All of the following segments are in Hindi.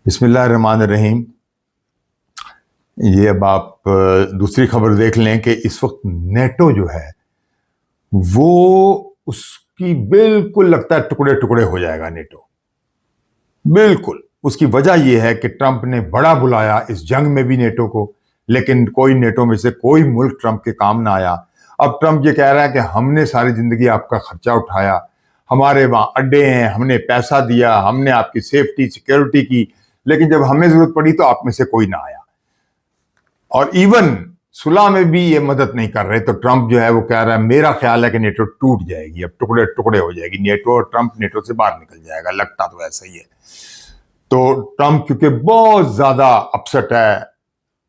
बिस्मिल्लाहिर्रहमानिर्रहीम। ये अब आप दूसरी खबर देख लें कि इस वक्त नेटो जो है वो उसकी बिल्कुल लगता है टुकड़े टुकड़े हो जाएगा नेटो। बिल्कुल उसकी वजह यह है कि ट्रंप ने बड़ा बुलाया इस जंग में भी नेटो को, लेकिन कोई नेटो में से कोई मुल्क ट्रंप के काम ना आया। अब ट्रंप ये कह रहा है कि हमने सारी जिंदगी आपका खर्चा उठाया, हमारे वहां अड्डे हैं, हमने पैसा दिया, हमने आपकी सेफ्टी सिक्योरिटी की, लेकिन जब हमें जरूरत पड़ी तो आप में से कोई ना आया। और इवन सुलह में भी ये मदद नहीं कर रहे। तो ट्रंप जो है वो कह रहा है मेरा ख्याल है कि नेटो टूट जाएगी, अब टुकड़े टुकड़े हो जाएगी नेटो, और ट्रंप नेटो से बाहर निकल जाएगा। लगता तो ऐसा ही है। तो ट्रंप क्योंकि बहुत ज्यादा अपसेट है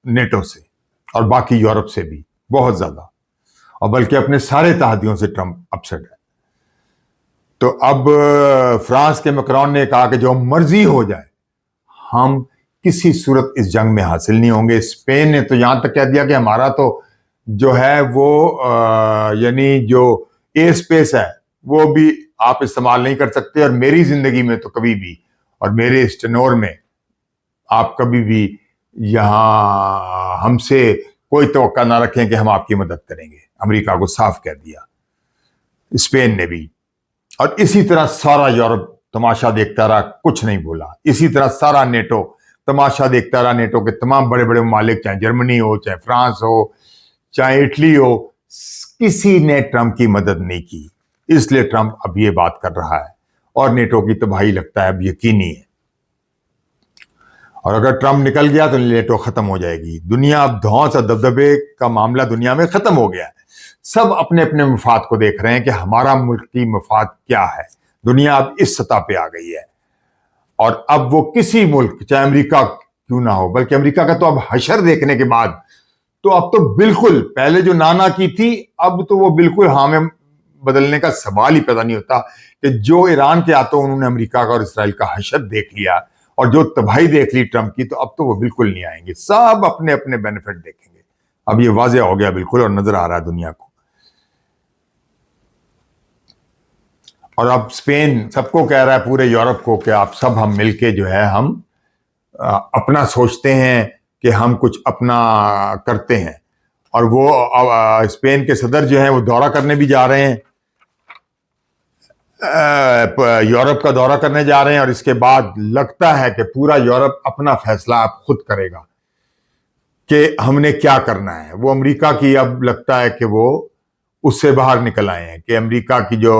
नेटो से और बाकी यूरोप से भी बहुत ज्यादा, और बल्कि अपने सारे तहदियों से ट्रंप अपसेट है। तो अब फ्रांस के मैक्रोन ने कहा कि जो मर्जी हो जाए हम किसी सूरत इस जंग में हासिल नहीं होंगे। स्पेन ने तो यहां तक कह दिया कि हमारा तो जो है वो यानी जो एयर स्पेस है वो भी आप इस्तेमाल नहीं कर सकते, और मेरी जिंदगी में तो कभी भी और मेरे इस टेनोर में आप कभी भी यहां हमसे कोई तवक्का ना रखें कि हम आपकी मदद करेंगे। अमेरिका को साफ कह दिया स्पेन ने भी। और इसी तरह सारा यूरोप तमाशा देखता रहा, कुछ नहीं बोला। इसी तरह सारा नेटो तमाशा देखता रहा। नेटो के तमाम बड़े बड़े मालिक, चाहे जर्मनी हो, चाहे फ्रांस हो, चाहे इटली हो, किसी ने ट्रंप की मदद नहीं की। इसलिए ट्रंप अब ये बात कर रहा है और नेटो की तबाही लगता है अब यकीनी है। और अगर ट्रंप निकल गया तो नेटो खत्म हो जाएगी। दुनिया अब धौंस और दबदबे का मामला दुनिया में खत्म हो गया है। सब अपने अपने मफाद को देख रहे हैं कि हमारा मुल्क की मफाद क्या है। दुनिया अब इस सतह पे आ गई है, और अब वो किसी मुल्क, चाहे अमेरिका क्यों ना हो, बल्कि अमेरिका का तो अब हशर देखने के बाद तो अब तो बिल्कुल, पहले जो नाना की थी अब तो वो बिल्कुल हाँ में बदलने का सवाल ही पैदा नहीं होता कि जो ईरान के आते उन्होंने अमेरिका का और इसराइल का हशर देख लिया और जो तबाही देख ली ट्रंप की, तो अब तो वो बिल्कुल नहीं आएंगे। सब अपने अपने बेनिफिट देखेंगे। अब ये वाज़ेह हो गया बिल्कुल, और नजर आ रहा है दुनिया को। और अब स्पेन सबको कह रहा है, पूरे यूरोप को, कि आप सब हम मिलके जो है हम अपना सोचते हैं कि हम कुछ अपना करते हैं। और वो स्पेन के सदर जो हैं वो दौरा करने भी जा रहे हैं, यूरोप का दौरा करने जा रहे हैं। और इसके बाद लगता है कि पूरा यूरोप अपना फैसला अब खुद करेगा कि हमने क्या करना है। वो अमेरिका की अब लगता है कि वो उससे बाहर निकल आए हैं कि अमेरिका की जो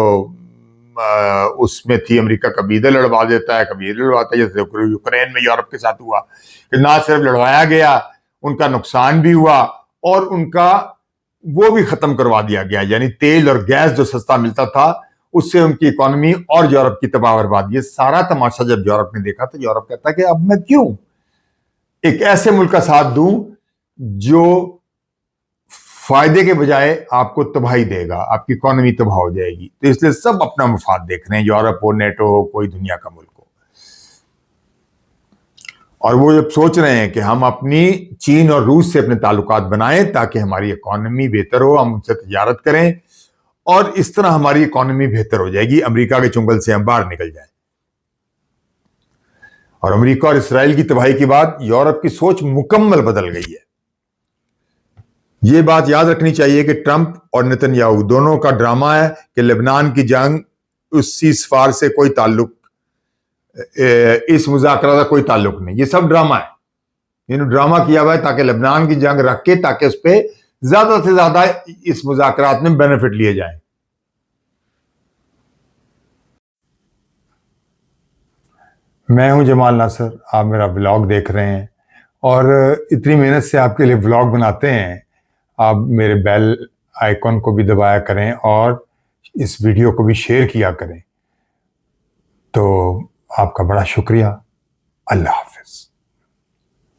उसमें थी, अमेरिका कभी इधर लड़वा देता है, कभी इधर लड़वाता है। जैसे यूक्रेन में यूरोप के साथ हुआ कि ना सिर्फ लड़वाया गया, उनका नुकसान भी हुआ और उनका वो भी खत्म करवा दिया गया। यानी तेल और गैस जो सस्ता मिलता था उससे उनकी इकोनॉमी और यूरोप की तबाह बर्बाद। ये सारा तमाशा जब यूरोप ने देखा तो यूरोप कहता है कि अब मैं क्यों एक ऐसे मुल्क का साथ दूं जो फायदे के बजाय आपको तबाही देगा, आपकी इकोनॉमी तबाह हो जाएगी। तो इसलिए सब अपना मफाद देख रहे हैं, यूरोप हो, नेटो हो, कोई दुनिया का मुल्क हो। और वो जब सोच रहे हैं कि हम अपनी चीन और रूस से अपने ताल्लुकात बनाएं ताकि हमारी इकोनॉमी बेहतर हो, हम उनसे तिजारत करें, और इस तरह हमारी इकोनॉमी बेहतर हो जाएगी, अमेरिका के चुंगल से हम बाहर निकल जाए। और अमेरिका और इसराइल की तबाही के बाद यूरोप की सोच मुकम्मल बदल गई है। ये बात याद रखनी चाहिए कि ट्रंप और नेतन्याहू दोनों का ड्रामा है कि लेबनान की जंग, उस सीज़फायर से कोई ताल्लुक, इस मुज़ाकरा का कोई ताल्लुक नहीं। ये सब ड्रामा है। इन्होंने ड्रामा किया हुआ है ताकि लेबनान की जंग रख के, ताकि उस पर ज्यादा से ज्यादा इस मुज़ाकरात में बेनिफिट लिए जाए। मैं हूं जमाल नासर, आप मेरा ब्लॉग देख रहे हैं, और इतनी मेहनत से आपके लिए ब्लॉग बनाते हैं। आप मेरे बेल आइकॉन को भी दबाया करें और इस वीडियो को भी शेयर किया करें। तो आपका बड़ा शुक्रिया। अल्लाह हाफ़िज़।